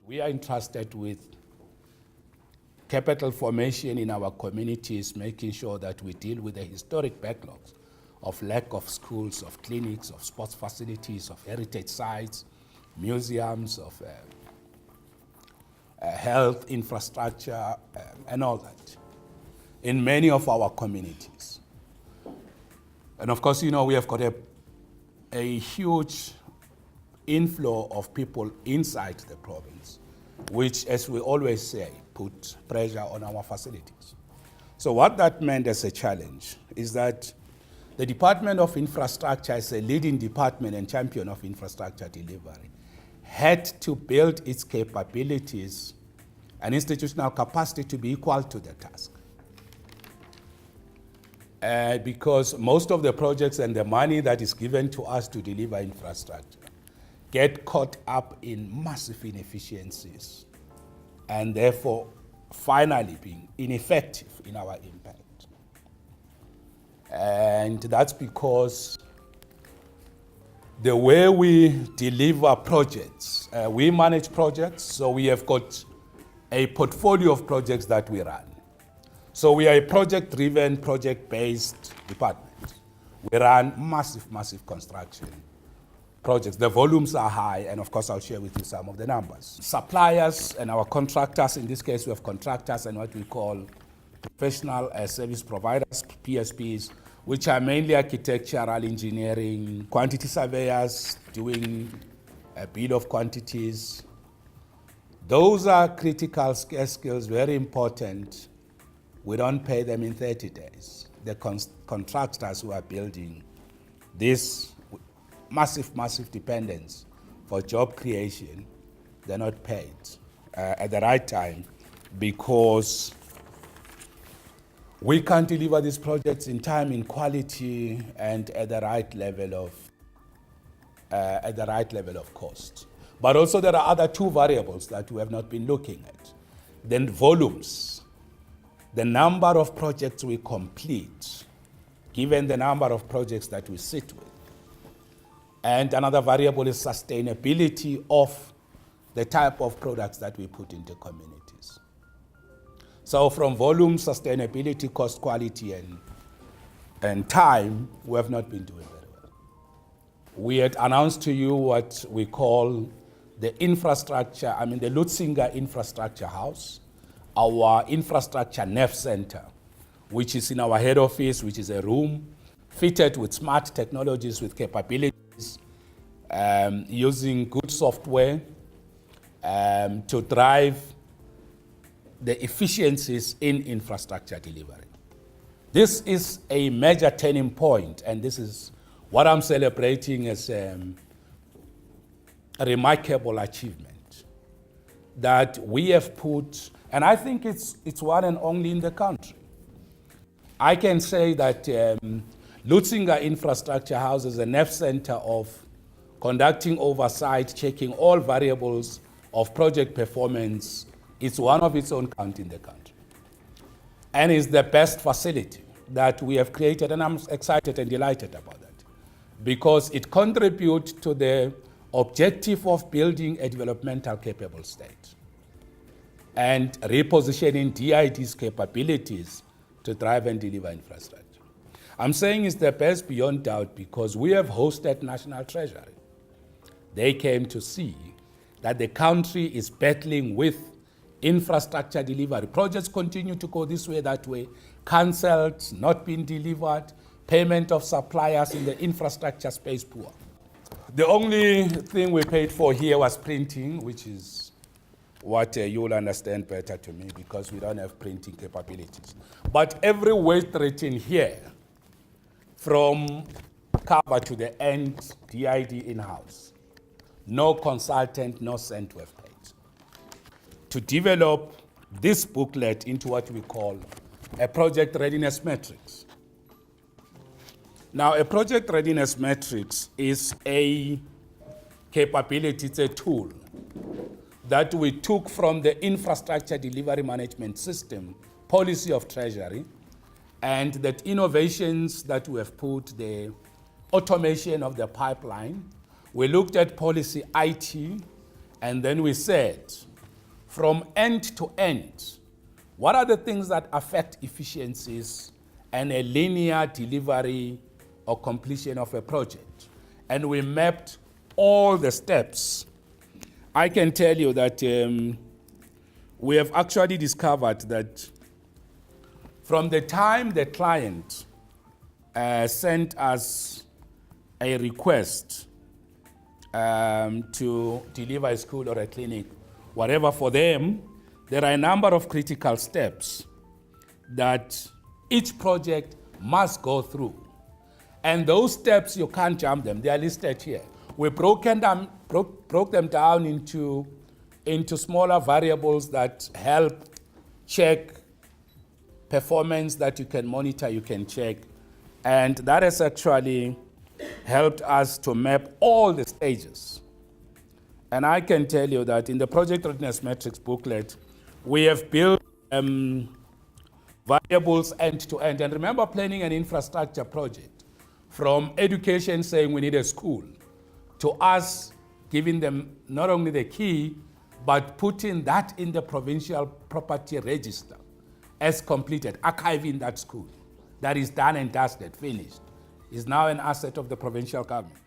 We are entrusted with capital formation in our communities, making sure that we deal with the historic backlogs of lack of schools, of clinics, of sports facilities, of heritage sites, museums, of health infrastructure, and all that in many of our communities. And of course, you know, we have got a huge inflow of people inside the province, which, as we always say, put pressure on our facilities. So what that meant as a challenge is that the Department of Infrastructure, as a leading department and champion of infrastructure delivery, had to build its capabilities and institutional capacity to be equal to the task. Because most of the projects and the money that is given to us to deliver infrastructure get caught up in massive inefficiencies and therefore finally being ineffective in our impact. And that's because the way we deliver projects, we manage projects, so we have got a portfolio of projects that we run. So we are a project-driven, project-based department. We run massive construction projects. The volumes are high, and of course I'll share with you some of the numbers. Suppliers and our contractors, in this case we have contractors and what we call professional service providers, PSPs, which are mainly architectural engineering, quantity surveyors doing a bill of quantities. Those are critical skills, very important. We don't pay them in 30 days. The contractors who are building this massive dependence for job creation, they're not paid at the right time because we can't deliver these projects in time, in quality, and at the right level of cost. But also there are other two variables that we have not been looking at. Then volumes, the number of projects we complete, given the number of projects that we sit with. And another variable is sustainability of the type of products that we put into communities. So from volume, sustainability, cost, quality, and time, we have not been doing very well. We had announced to you what we call the infrastructure, the Lutsinga Infrastructure House, our infrastructure NEF center, which is in our head office, which is a room fitted with smart technologies, with capabilities, using good software to drive the efficiencies in infrastructure delivery. This is a major turning point, and this is what I'm celebrating as a remarkable achievement that we have put, and I think it's one and only in the country. I can say that Lutsinga Infrastructure House is a NEF center of conducting oversight, checking all variables of project performance. It's one of its own kind in the country. And it's the best facility that we have created, and I'm excited and delighted about that, because it contributes to the objective of building a developmental capable state and repositioning DID's capabilities to drive and deliver infrastructure. I'm saying it's the best beyond doubt because we have hosted National Treasury. They came to see that the country is battling with infrastructure delivery. Projects continue to go this way, that way, cancelled, not being delivered, payment of suppliers in the infrastructure space poor. The only thing we paid for here was printing, which is what you'll understand better to me because we don't have printing capabilities. But every weight written here, from cover to the end, DID in-house. No consultant, no cent we have paid. To develop this booklet into what we call a project readiness matrix. Now, a project readiness matrix is a capability, it's a tool that we took from the infrastructure delivery management system policy of Treasury, and that innovations that we have put, the automation of the pipeline. We looked at policy IT, and then we said, from end to end, what are the things that affect efficiencies and a linear delivery or completion of a project? And we mapped all the steps. I can tell you that we have actually discovered that from the time the client sent us a request to deliver a school or a clinic, whatever for them, there are a number of critical steps that each project must go through. And those steps, you can't jump them. They are listed here. We broke them down into smaller variables that help check performance, that you can monitor, you can check. And that has actually helped us to map all the stages. And I can tell you that in the Project Readiness Matrix booklet, we have built variables end to end. And remember, planning an infrastructure project, from education saying we need a school, to us giving them not only the key, but putting that in the provincial property register as completed, archiving that school. That is done and dusted, finished. Is now an asset of the provincial government.